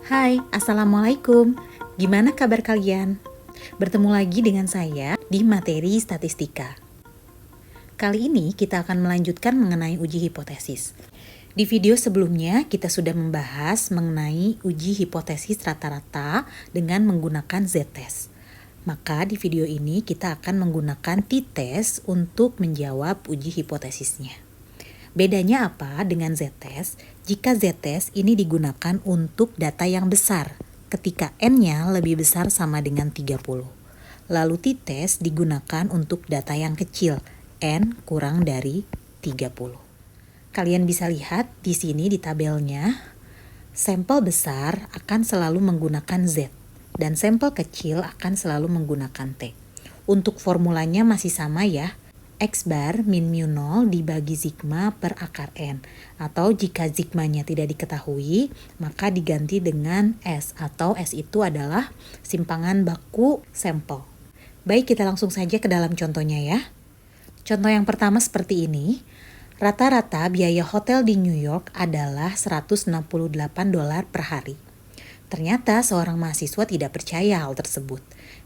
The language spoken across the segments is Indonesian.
Hai, Assalamualaikum. Gimana kabar kalian? Bertemu lagi dengan saya di materi statistika. Kali ini kita akan melanjutkan mengenai uji hipotesis. Di video sebelumnya kita sudah membahas mengenai uji hipotesis rata-rata dengan menggunakan z-test. Maka di video ini kita akan menggunakan t-test untuk menjawab uji hipotesisnya. Bedanya apa dengan z-test? Jika z-test ini digunakan untuk data yang besar, ketika n-nya lebih besar sama dengan 30. Lalu t-test digunakan untuk data yang kecil, n kurang dari 30. Kalian bisa lihat di sini di tabelnya, sampel besar akan selalu menggunakan z, dan sampel kecil akan selalu menggunakan t. Untuk formulanya masih sama ya. X bar min mu 0 dibagi sigma per akar N. Atau jika sigmanya tidak diketahui, maka diganti dengan S. Atau S itu adalah simpangan baku sampel. Baik, kita langsung saja ke dalam contohnya ya. Contoh yang pertama seperti ini. Rata-rata biaya hotel di New York adalah $168 per hari. Ternyata seorang mahasiswa tidak percaya hal tersebut.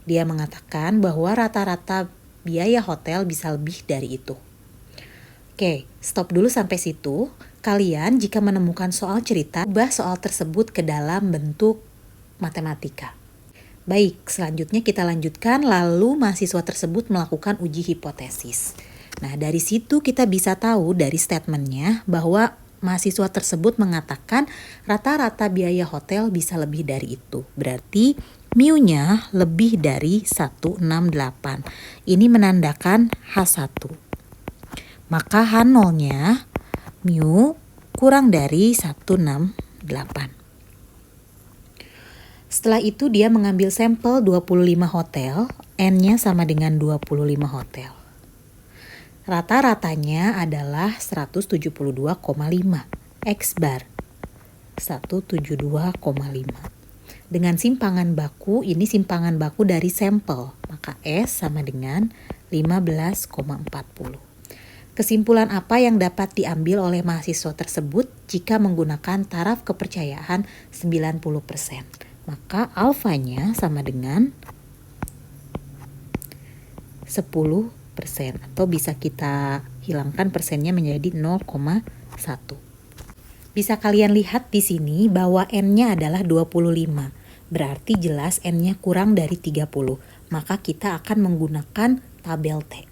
Dia mengatakan bahwa rata-rata biaya hotel bisa lebih dari itu. Oke, stop dulu sampai situ. Kalian jika menemukan soal cerita, ubah soal tersebut ke dalam bentuk matematika. Baik, selanjutnya kita lanjutkan, lalu mahasiswa tersebut melakukan uji hipotesis. Nah, dari situ kita bisa tahu dari statementnya bahwa mahasiswa tersebut mengatakan rata-rata biaya hotel bisa lebih dari itu. Berarti mu-nya lebih dari 168. Ini menandakan H1. Maka H0-nya mu kurang dari 168. Setelah itu dia mengambil sampel 25 hotel, N-nya sama dengan 25 hotel. Rata-ratanya adalah 172,5. X bar 172,5. Dengan simpangan baku, ini simpangan baku dari sampel, maka S sama dengan 15,40. Kesimpulan apa yang dapat diambil oleh mahasiswa tersebut jika menggunakan taraf kepercayaan 90%? Maka alfanya sama dengan 10%, atau bisa kita hilangkan persennya menjadi 0,1. Bisa kalian lihat di sini bahwa N-nya adalah 25. Berarti jelas N-nya kurang dari 30. Maka kita akan menggunakan tabel T.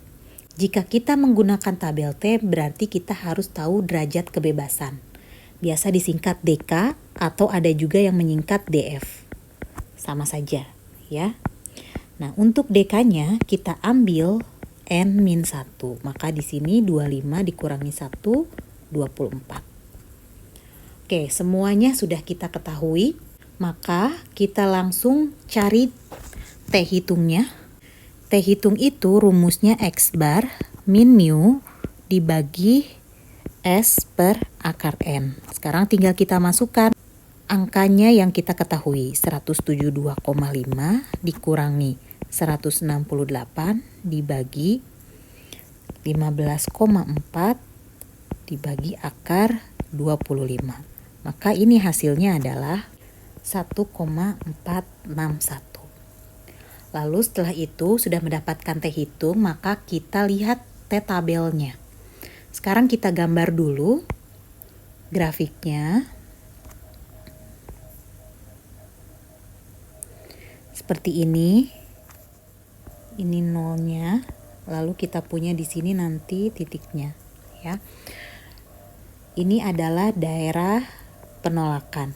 Jika kita menggunakan tabel T, berarti kita harus tahu derajat kebebasan. Biasa disingkat DK atau ada juga yang menyingkat DF. Sama saja ya. Nah, untuk DK-nya kita ambil N-1. Maka di sini 25 dikurangi 1, 24. Oke, semuanya sudah kita ketahui. Maka kita langsung cari T hitungnya. T hitung itu rumusnya X bar min mu dibagi S per akar N. Sekarang tinggal kita masukkan angkanya yang kita ketahui. 172,5 dikurangi 168 dibagi 15,4 dibagi akar 25. Maka ini hasilnya adalah 1,461. Lalu setelah itu sudah mendapatkan T hitung, maka kita lihat T tabelnya. Sekarang kita gambar dulu grafiknya. Seperti ini. Ini nolnya, lalu kita punya di sini nanti titiknya, ya. Ini adalah daerah penolakan.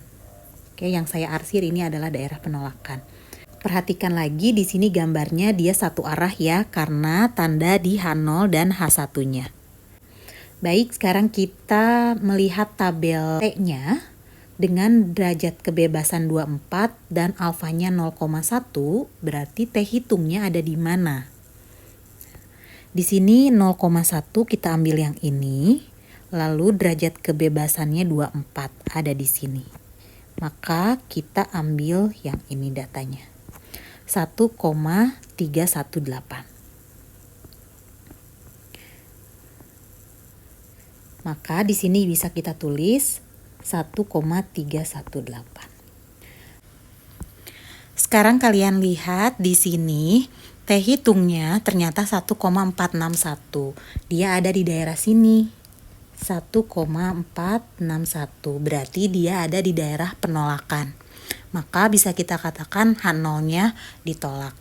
Oke, yang saya arsir ini adalah daerah penolakan. Perhatikan lagi di sini gambarnya dia satu arah ya, karena tanda di H0 dan H1-nya. Baik, sekarang kita melihat tabel T-nya dengan derajat kebebasan 24 dan alfanya 0,1, berarti T hitungnya ada di mana? Di sini 0,1 kita ambil yang ini, lalu derajat kebebasannya 24 ada di sini. Maka kita ambil yang ini datanya. 1,318. Maka di sini bisa kita tulis 1,318. sekarang kalian lihat di sini, T hitungnya ternyata 1,461. Dia ada di daerah sini. 1,461. Berarti dia ada di daerah penolakan. Maka bisa kita katakan H0-nya ditolak.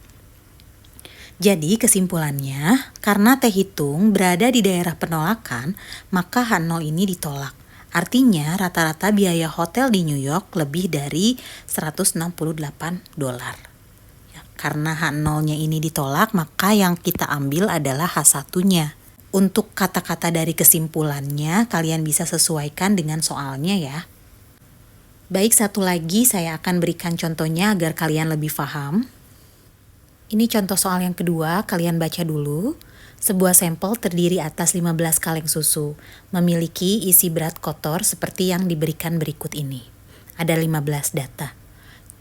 Jadi kesimpulannya, karena T hitung berada di daerah penolakan, maka H0 ini ditolak. Artinya rata-rata biaya hotel di New York lebih dari $168. Ya, karena H0-nya ini ditolak, maka yang kita ambil adalah H1-nya. Untuk kata-kata dari kesimpulannya, kalian bisa sesuaikan dengan soalnya ya. Baik, satu lagi saya akan berikan contohnya agar kalian lebih paham. Ini contoh soal yang kedua, kalian baca dulu. Sebuah sampel terdiri atas 15 kaleng susu, memiliki isi berat kotor seperti yang diberikan berikut ini. Ada 15 data.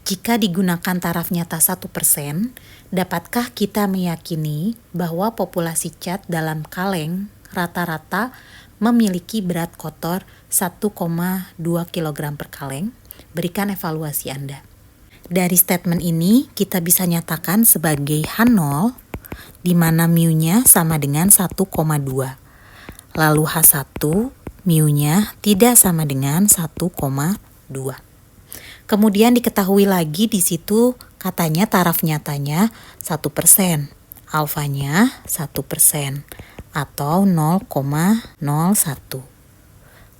Jika digunakan taraf nyata 1%, dapatkah kita meyakini bahwa populasi cat dalam kaleng rata-rata memiliki berat kotor 1,2 kg per kaleng? Berikan evaluasi Anda. Dari statement ini kita bisa nyatakan sebagai H0 di mana mu-nya sama dengan 1,2. Lalu H1 mu-nya tidak sama dengan 1,2. Kemudian diketahui lagi di situ katanya taraf nyatanya 1%, alfanya 1% atau 0,01.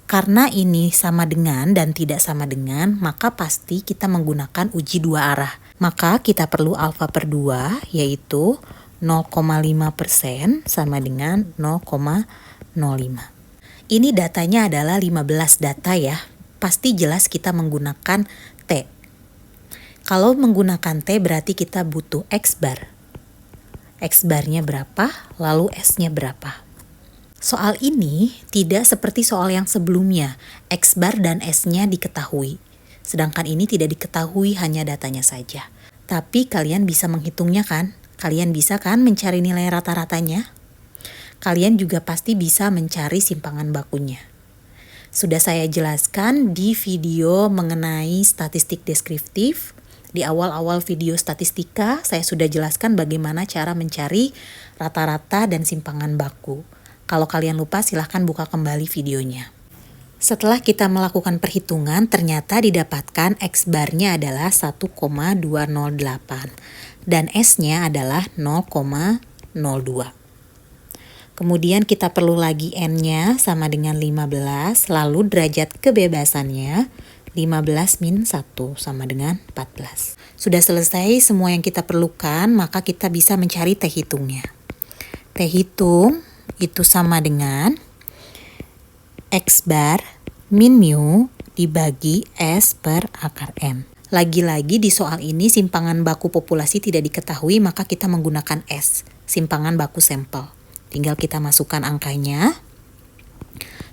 Karena ini sama dengan dan tidak sama dengan, maka pasti kita menggunakan uji dua arah. Maka kita perlu alfa per 2, yaitu 0,5% sama dengan 0,05. Ini datanya adalah 15 data ya. Pasti jelas kita menggunakan T. Kalau menggunakan T berarti kita butuh X bar. X barnya berapa, lalu S-nya berapa. Soal ini tidak seperti soal yang sebelumnya, X bar dan S-nya diketahui. Sedangkan ini tidak diketahui, hanya datanya saja. Tapi kalian bisa menghitungnya kan? Kalian bisa kan mencari nilai rata-ratanya? Kalian juga pasti bisa mencari simpangan bakunya. Sudah saya jelaskan di video mengenai statistik deskriptif. Di awal-awal video statistika, saya sudah jelaskan bagaimana cara mencari rata-rata dan simpangan baku. Kalau kalian lupa, silahkan buka kembali videonya. Setelah kita melakukan perhitungan, ternyata didapatkan X barnya adalah 1,208 dan S-nya adalah 0,02. Kemudian kita perlu lagi N-nya sama dengan 15, lalu derajat kebebasannya 15 min 1 sama dengan 14. Sudah selesai semua yang kita perlukan, maka kita bisa mencari T hitungnya. T hitung itu sama dengan X bar min mu dibagi S per akar M. Lagi-lagi di soal ini simpangan baku populasi tidak diketahui, maka kita menggunakan S, simpangan baku sampel. Tinggal kita masukkan angkanya.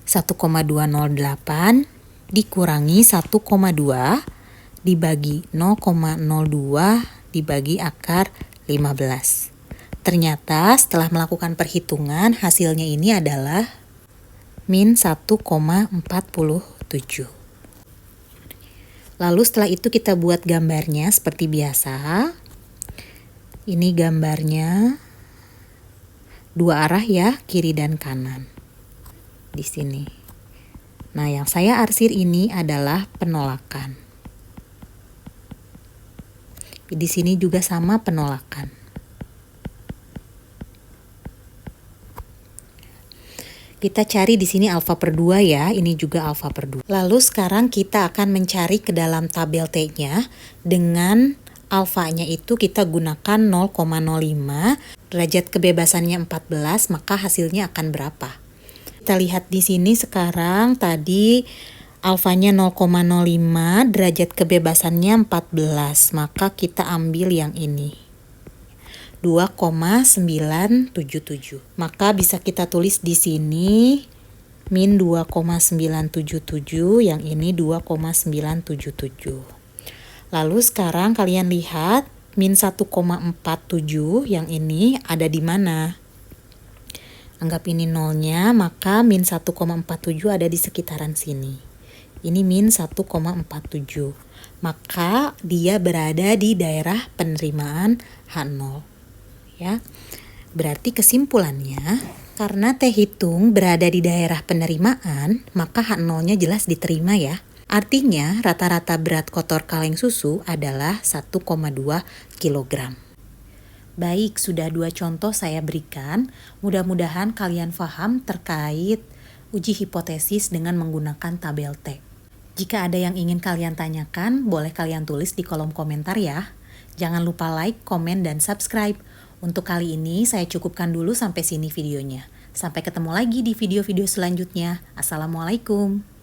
1,208 dikurangi 1,2 dibagi 0,02 dibagi akar 15. Ternyata setelah melakukan perhitungan hasilnya ini adalah min 1,47. Lalu setelah itu kita buat gambarnya seperti biasa. Ini gambarnya dua arah ya, kiri dan kanan. Di sini. Nah, yang saya arsir ini adalah penolakan. Di sini juga sama penolakan. Kita cari di sini alfa per 2 ya, ini juga alfa per 2. Lalu sekarang kita akan mencari ke dalam tabel T-nya dengan alfanya itu kita gunakan 0,05, derajat kebebasannya 14, maka hasilnya akan berapa? Kita lihat di sini sekarang tadi alfanya 0,05, derajat kebebasannya 14, maka kita ambil yang ini. 2,977. Maka bisa kita tulis di sini min 2,977, yang ini 2,977. Lalu sekarang kalian lihat min 1,47 yang ini ada di mana? Anggap ini nolnya, maka min 1,47 ada di sekitaran sini. Ini min 1,47. Maka dia berada di daerah penerimaan H0. Ya. Berarti kesimpulannya, karena T hitung berada di daerah penerimaan, maka H0-nya jelas diterima ya. Artinya rata-rata berat kotor kaleng susu adalah 1,2 kg. Baik, sudah 2 contoh saya berikan. Mudah-mudahan kalian paham terkait uji hipotesis dengan menggunakan tabel T. Jika ada yang ingin kalian tanyakan, boleh kalian tulis di kolom komentar ya. Jangan lupa like, komen, dan subscribe. Untuk kali ini saya cukupkan dulu sampai sini videonya. Sampai ketemu lagi di video-video selanjutnya. Assalamualaikum.